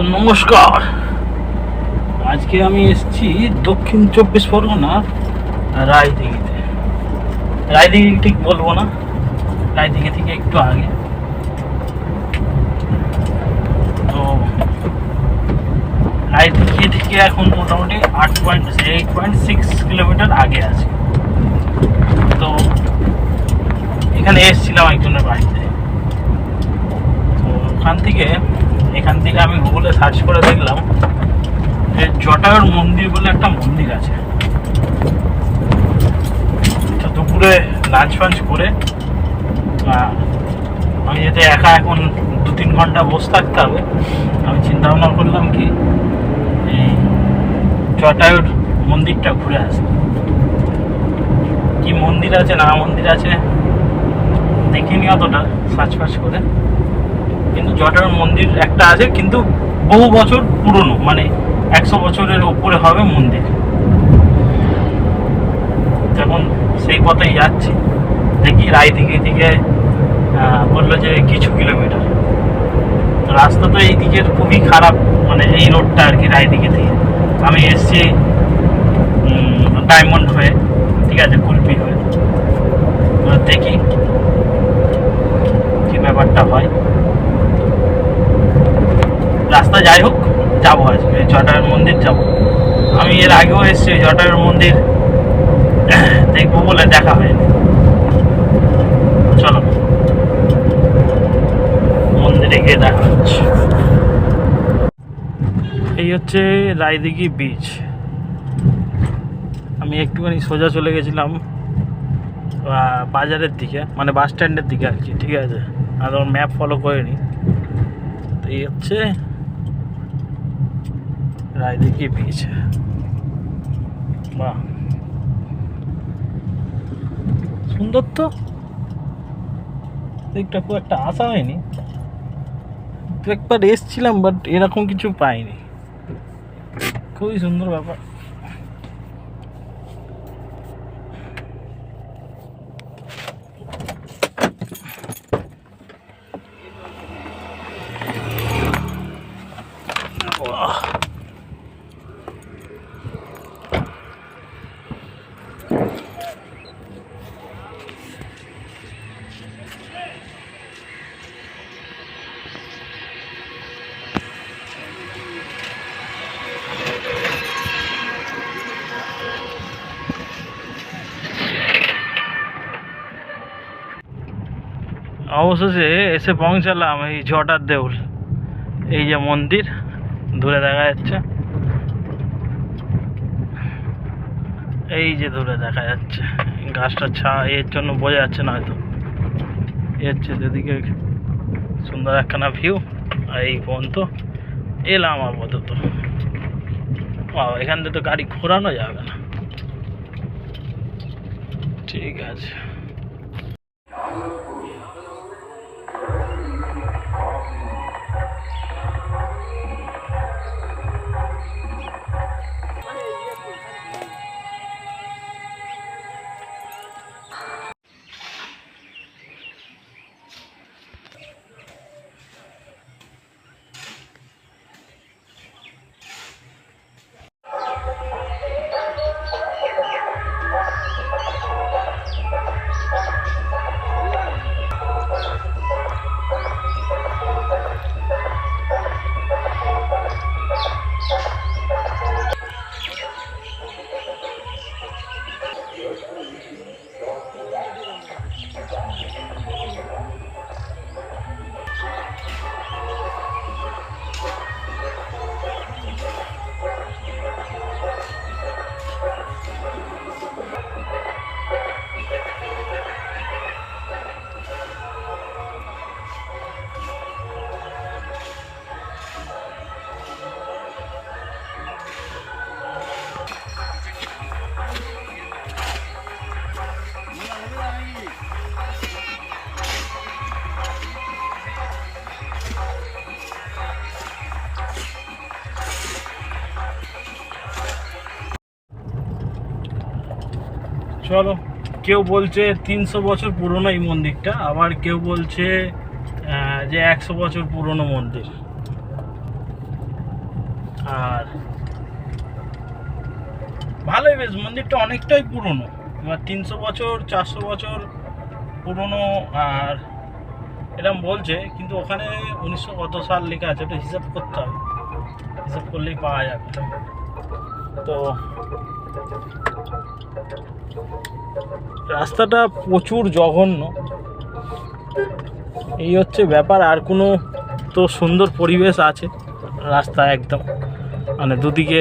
তো নমস্কার। আজকে আমি এসেছি দক্ষিণ 24 পরগনা রায়দিঘিতে। রায়দিঘি ঠিক বলবো না, রায়দিঘি থেকে একটু আগে। তো রায়দিঘি থেকে এখন মোটামুটি 8.6 কিলোমিটার আগে আছে। তো এখানে এসেছিলাম একজনের বাড়িতে। তো এখান থেকে আমি গুগলে সার্চ করে দেখলাম যে জটায়ুর মন্দির বলে একটা মন্দির আছে। তো দুপুরে লাঞ্চ ফাঞ্চ করে আমি যেতে একা এখন 2-3 ঘন্টা বসে থাকতে হবে, আমি চিন্তা ভাবনা করলাম কি এই জটায়ুর মন্দিরটা ঘুরে আসি। কি মন্দির আছে না মন্দির আছে দেখিনি অতটা সার্চ ফার্চ করে, কিন্তু জটায়ুর মন্দির একটা আছে, কিন্তু বহু বছর পুরনো, মানে 100 বছরের উপরে হবে মন্দির। এখন সেই পথেই যাচ্ছি, দেখি রায়দিঘি থেকে বললো যে কিছু কিলোমিটার। তো রাস্তা তো এই দিকের খুবই খারাপ, মানে এই রোডটা আর কি। রায়দিঘি থেকে আমি এসছি ডায়মন্ড হয়ে, ঠিক আছে, কুলপি হয়ে। দেখি কি ব্যাপারটা হয়। রাস্তা যাই হোক যাবো, আজকে জটায়ুর মন্দির যাবো। আমি এর আগেও এসেছি জটায়ুর মন্দির দেখবো বলে, দেখা হয়নি। চলো মন্দিরে গিয়ে দেখা হচ্ছে। এই হচ্ছে রায়দিঘি বিচ। আমি একটুখানি সোজা চলে গেছিলাম বাজারের দিকে, মানে বাস স্ট্যান্ডের দিকে আর কি, ঠিক আছে। আর ওর ম্যাপ ফলো করিনি। তো এই হচ্ছে রায়দিঘি বিচ। বাহ, সুন্দর তো। দিকটা খুব একটা আসা হয়নি, একবার এসছিলাম, বাট এরকম কিছু পাইনি। খুবই সুন্দর ব্যাপার। অবশেষে এসে পৌঁছালাম এই জটার দেউল। এই যে মন্দির দূরে দেখা যাচ্ছে, এই যে দূরে দেখা যাচ্ছে। গাছটা এর জন্য বোঝা যাচ্ছে না হয়তো। এ হচ্ছে যেদিকে সুন্দর একখানা ভিউ। আর এই পর্যন্ত এলাম আপাতত। এখান থেকে তো গাড়ি ঘোরানো যাবে না। ঠিক আছে। চলো, কেউ বলছে 300 বছর পুরনো এই মন্দিরটা, আবার কেউ বলছে যে 100 বছর পুরনো মন্দির। আর ভালোই বেশ, মন্দিরটা অনেকটাই পুরনো, এবার 300 বছর 400 বছর পুরনো। আর এরকম বলছে, কিন্তু ওখানে 1900 কত সাল লেখা আছে, ওটা হিসাব করতে হবে, হিসাব করলেই পাওয়া যাবে। তো রাস্তাটা প্রচুর জঘন্য, এই হচ্ছে ব্যাপার। আর কোনো তো সুন্দর পরিবেশ আছে রাস্তা, একদম মানে দুদিকে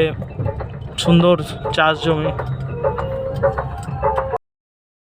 সুন্দর চাষ জমি,